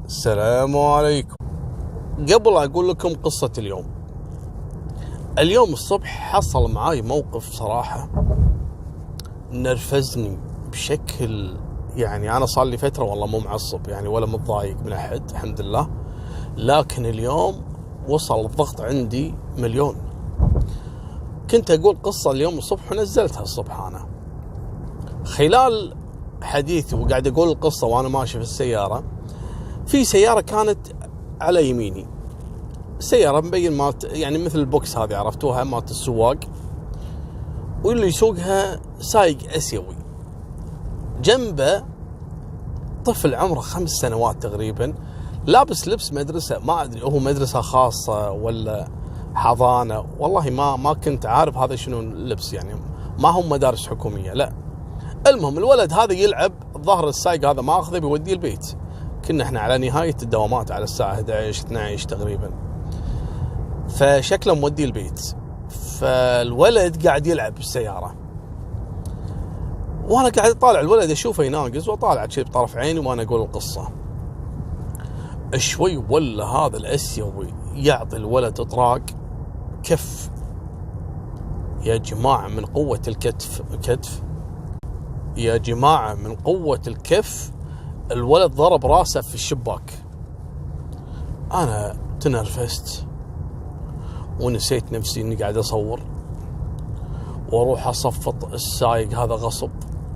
السلام عليكم. قبل أقول لكم قصة اليوم الصبح حصل معاي موقف صراحة نرفزني بشكل، يعني أنا صار لي فترة والله مو معصب يعني ولا متضايق من أحد الحمد لله، لكن اليوم وصل الضغط عندي مليون. كنت أقول قصة اليوم الصبح ونزلتها الصبح أنا خلال حديثي وقاعد أقول القصة وأنا ماشي في السيارة. في سيارة كانت على يميني، سيارة مبين مالت يعني مثل البوكس هذه عرفتوها مالت السواق، واللي يسوقها سايق اسيوي، جنبه طفل عمره 5 سنوات تقريبا، لابس لبس مدرسة، ما ادري هو مدرسة خاصة ولا حضانة، والله ما كنت عارف هذا شنو اللبس، يعني ما هم مدارس حكومية لا. المهم الولد هذا يلعب، ظهر السايق هذا ماخذه بيوديه البيت، كنا احنا على نهاية الدوامات على الساعة 11 12 تقريبا، فشكله مودي البيت. فالولد قاعد يلعب بالسيارة وانا قاعد اطالع الولد اشوفه يناقز، واطالع شيء بطرف عيني وانا اقول القصة. شوي ولا هذا الاسيوي يعطي الولد اطراق كف، يا جماعة من قوة الكتف يا جماعة من قوة الكف، الولد ضرب راسه في الشباك. انا تنرفزت ونسيت نفسي اني قاعد اصور، واروح اصفط السايق هذا غصب،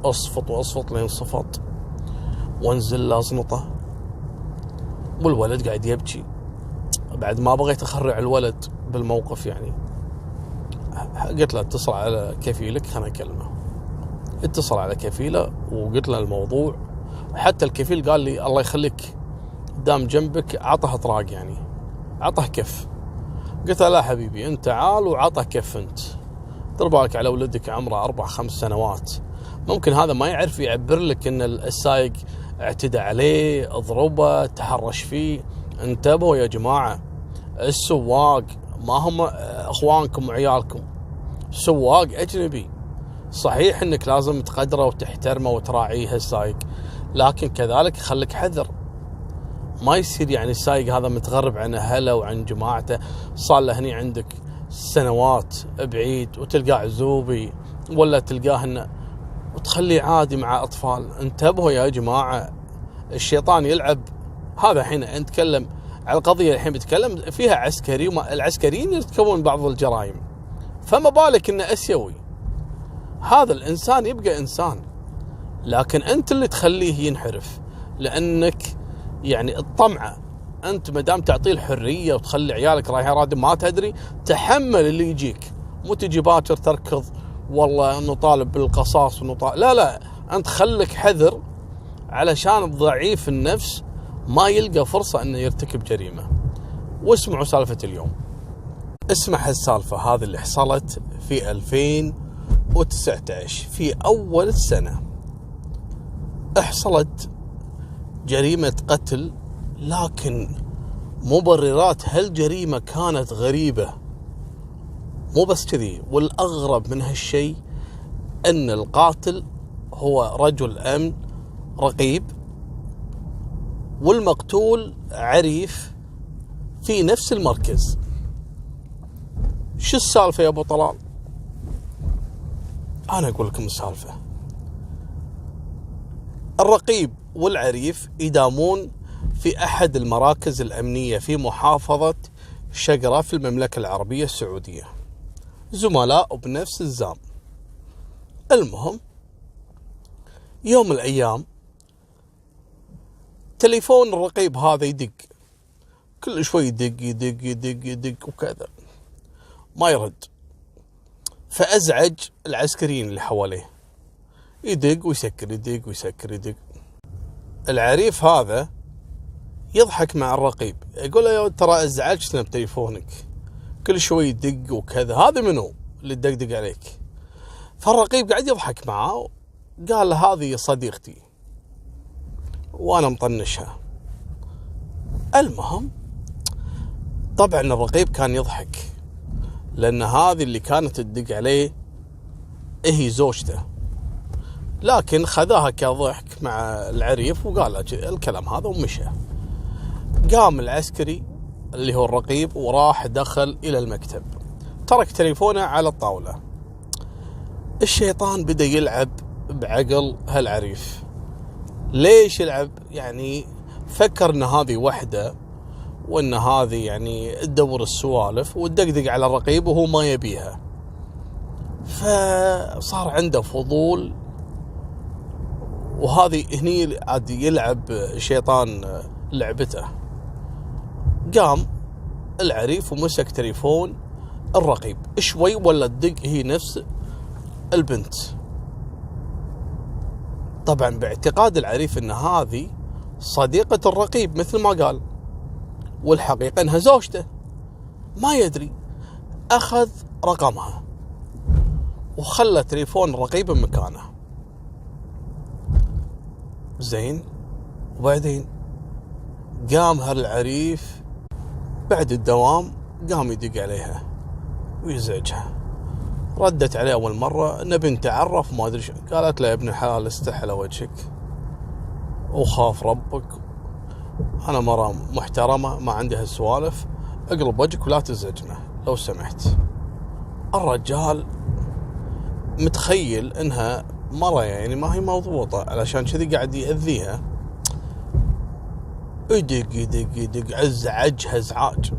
اصفط لين صفط، وانزل ازنطه، والولد قاعد يبكي. بعد ما بغيت اخرع الولد بالموقف، يعني قلت له اتصل على كفيلك خلنا اكلمه. اتصل على كفيله وقلت له الموضوع، حتى الكفيل قال لي الله يخليك دام جنبك عطه اطراق، يعني عطه كف. قلت له لا حبيبي انت تعال وعطه كف، انت دير بالك على ولدك عمره 4-5 سنوات، ممكن هذا ما يعرف يعبر لك ان السايق اعتدى عليه، اضربه، تحرش فيه. انتبهوا يا جماعة، السواق ما هم اخوانكم وعيالكم، سواق اجنبي، صحيح انك لازم تقدره وتحترمه وتراعيه السايق، لكن كذلك خليك حذر. ما يصير يعني السايق هذا متغرب عن اهله وعن جماعته، صار له هني عندك سنوات بعيد، وتلقاه عزوبي ولا تلقاه انه وتخليه عادي مع اطفال. انتبهوا يا جماعة، الشيطان يلعب. هذا الحين نتكلم على القضية، الحين بتكلم فيها عسكري، العسكريين يرتكبون بعض الجرائم، فما بالك انه اسيوي. هذا الانسان يبقى انسان، لكن انت اللي تخليه ينحرف، لانك يعني الطمعة. انت مدام تعطيه الحرية وتخلي عيالك رايحين رادم ما تدري، تحمل اللي يجيك، مو تجي باكر تركض والله انه طالب بالقصاص لا انت خليك حذر، علشان الضعيف النفس ما يلقى فرصة انه يرتكب جريمة. واسمعوا سالفة اليوم. اسمع هالسالفة هذه اللي حصلت في 2019 في اول السنة. حصلت جريمة قتل، لكن مبررات هالجريمة كانت غريبة. مو بس كذي، والأغرب من هالشيء أن القاتل هو رجل أمن رقيب، والمقتول عريف في نفس المركز. شو السالفة يا أبو طلال؟ أنا أقول لكم السالفة. الرقيب والعريف يدامون في أحد المراكز الأمنية في محافظة شقرة في المملكة العربية السعودية، زملاء بنفس الزام. المهم يوم من الأيام تليفون الرقيب هذا يدق، كل شوي يدق وكذا ما يرد، فأزعج العسكريين اللي حواليه، يدق ويسكر. العريف هذا يضحك مع الرقيب، يقول له يا ترى ازعجتنا بتليفونك، كل شوي يدق وكذا، هذا منو اللي تدقدق عليك؟ فالرقيب قاعد يضحك معاه، قال له هذه صديقتي وانا مطنشها. المهم طبعا الرقيب كان يضحك، لان هذه اللي كانت تدق عليه هي زوجته، لكن خذاها كضحك مع العريف وقال الكلام هذا ومشى. قام العسكري اللي هو الرقيب وراح دخل إلى المكتب، ترك تليفونه على الطاولة. الشيطان بدأ يلعب بعقل هالعريف. ليش يلعب؟ يعني فكر ان هذه وحدة، وان هذه يعني تدور السوالف وتدقدق على الرقيب وهو ما يبيها، فصار عنده فضول. وهذه هني عاد يلعب الشيطان لعبته. قام العريف ومسك تليفون الرقيب شوي ولا تدق هي نفس البنت. طبعا باعتقاد العريف ان هذه صديقة الرقيب مثل ما قال، والحقيقة انها زوجته، ما يدري. اخذ رقمها وخلى تليفون الرقيب بمكانه. زين، وبعدين قام هالعريف بعد الدوام قام يدق عليها ويزعجها. ردت عليه أول مرة نبي نتعرف ما أدري. قالت له يا ابن الحلال استح على وجهك وخاف ربك، أنا مرة محترمة ما عندي هالسوالف، اقلب وجهك ولا تزعجنا لو سمحت. الرجال متخيل إنها مرة يعني ما هي مضبوطة، علشان كذي قاعد يأذيها. يدق يدق يدق، ازعجها ازعاج.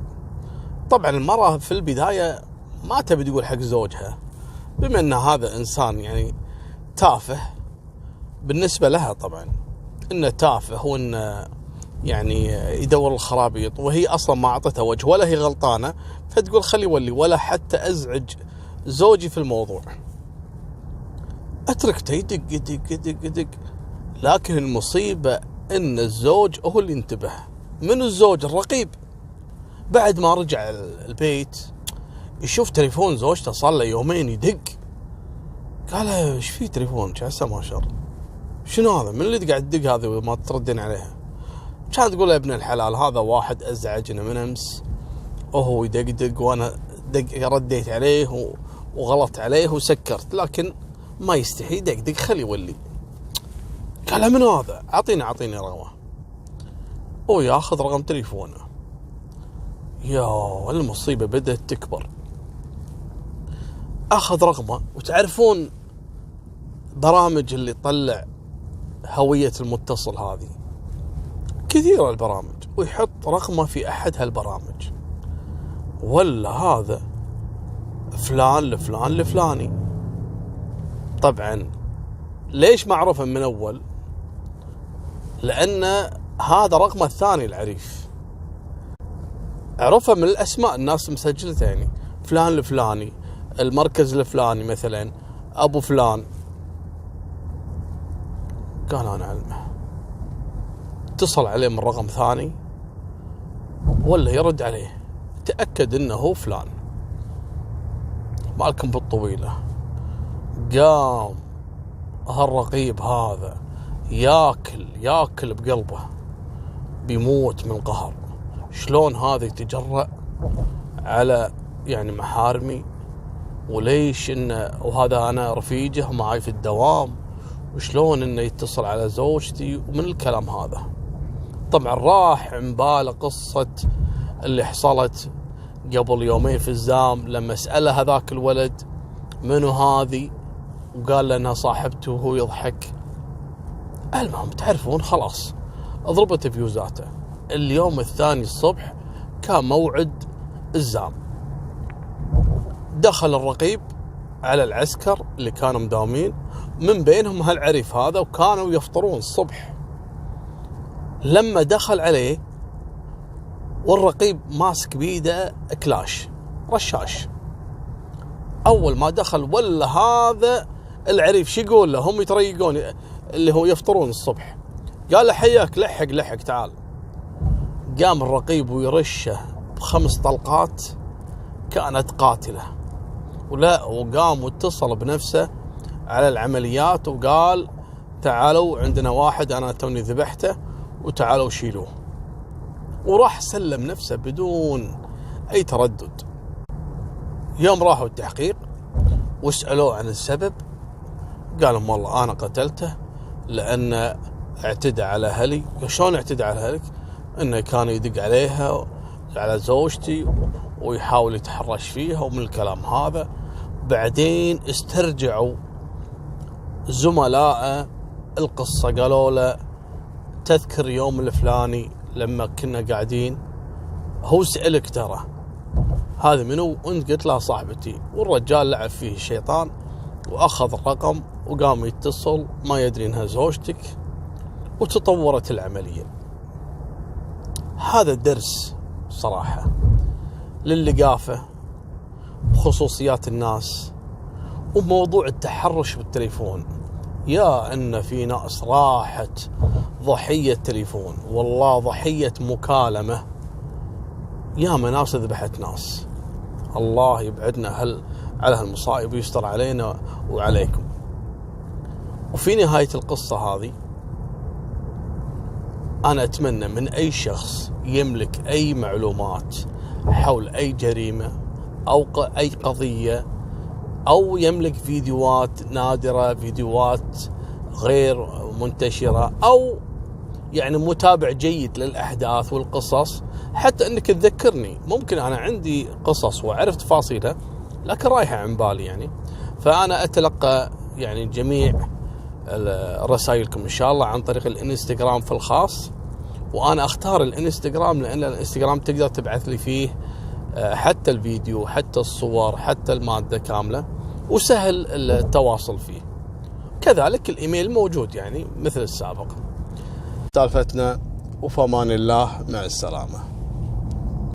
طبعا المرأة في البداية ما تبي تقول حق زوجها، بما ان هذا انسان يعني تافه بالنسبة لها، طبعا انه تافه وانه يعني يدور الخرابيط، وهي اصلا ما اعطتها وجه ولا هي غلطانة، فتقول خلي ولي ولا حتى ازعج زوجي في الموضوع، اتركته يدق يدق يدق يدق. لكن المصيبة ان الزوج هو اللي انتبه. من الزوج الرقيب بعد ما رجع البيت يشوف تليفون زوجته صار له يومين يدق. قال له ايش في تليفونك عسى ما شر، شنو هذا؟ من اللي قاعد تدق هذا وما تردين عليها؟ كان تقول يا ابن الحلال هذا واحد ازعجنا من امس وهو يدقدق وانا رديت عليه وغلط عليه وسكرت، لكن ما يستحي يدقدق خلي يولي. قال من هذا؟ اعطيني رقمه. وياخذ رقم تليفونه. يا المصيبة بدأت تكبر. اخذ رقمه، وتعرفون برامج اللي تطلع هوية المتصل هذه كثيرة البرامج، ويحط رقمه في احد هالبرامج، ولا هذا فلان لفلان لفلاني. طبعا ليش معروفة من اول؟ لان هذا رقمه الثاني العريف، عرفه من الاسماء الناس مسجلته، يعني فلان الفلاني، المركز الفلاني مثلا، ابو فلان. قال انا علمه. اتصل عليه من رقم ثاني ولا يرد عليه، تأكد انه هو فلان. مالكم بالطويلة. قام هالرقيب هذا ياكل بقلبه، بيموت من القهر. شلون هذا يتجرأ على يعني محارمي؟ وليش انه وهذا انا رفيجه معي في الدوام، وشلون انه يتصل على زوجتي ومن الكلام هذا. طبعا راح عمباله قصة اللي حصلت قبل يومين في الزام، لما سأله هذاك الولد منو هذه وقال له انها صاحبته وهو يضحك. المهم تعرفون خلاص ضربت فيوزاته. اليوم الثاني الصبح كان موعد الزام. دخل الرقيب على العسكر اللي كانوا مداومين، من بينهم هالعريف هذا، وكانوا يفطرون الصبح. لما دخل عليه والرقيب ماسك بيده كلاش رشاش، اول ما دخل ولا هذا العريف شو يقول له؟ هم يتريقون اللي هو يفطرون الصبح. قال له حياك، لحق تعال. قام الرقيب ويرشه ب5 طلقات كانت قاتلة، وقام واتصل بنفسه على العمليات وقال تعالوا عندنا واحد انا توني ذبحته وتعالوا شيلوه. وراح سلم نفسه بدون اي تردد. يوم راحوا التحقيق واسألوه عن السبب، قالوا والله انا قتلته لان اعتدى على اهلي. شلون اعتدى على اهلك؟ انه كان يدق عليها على زوجتي ويحاول يتحرش فيها ومن الكلام هذا. بعدين استرجعوا زملاء القصة قالوا له تذكر يوم الفلاني لما كنا قاعدين هو سألك ترى هذا منو؟ وانت قلت له صاحبتي. والرجال لعب فيه الشيطان واخذ الرقم وقام يتصل ما يدري انها زوجتك، وتطورت العملية. هذا درس صراحة للقافة وخصوصيات الناس وموضوع التحرش بالتليفون. يا ان في ناس راحت ضحية تليفون، والله ضحية مكالمة، يا ناس ذبحت ناس. الله يبعدنا على هالمصائب ويستر علينا وعليكم. وفي نهاية القصة هذه أنا أتمنى من أي شخص يملك أي معلومات حول أي جريمة أو أي قضية، أو يملك فيديوهات نادرة، فيديوهات غير منتشرة، أو يعني متابع جيد للأحداث والقصص، حتى أنك تذكرني. ممكن أنا عندي قصص وعرف تفاصيلها لكن رايحة عن بالي يعني. فأنا أتلقى يعني جميع رسائلكم إن شاء الله عن طريق الانستغرام في الخاص. وأنا أختار الانستغرام لأن الانستغرام تقدر تبعث لي فيه حتى الفيديو، حتى الصور، حتى المادة كاملة، وسهل التواصل فيه. كذلك الإيميل موجود يعني مثل السابق. سالفتنا وفمان الله، مع السلامة.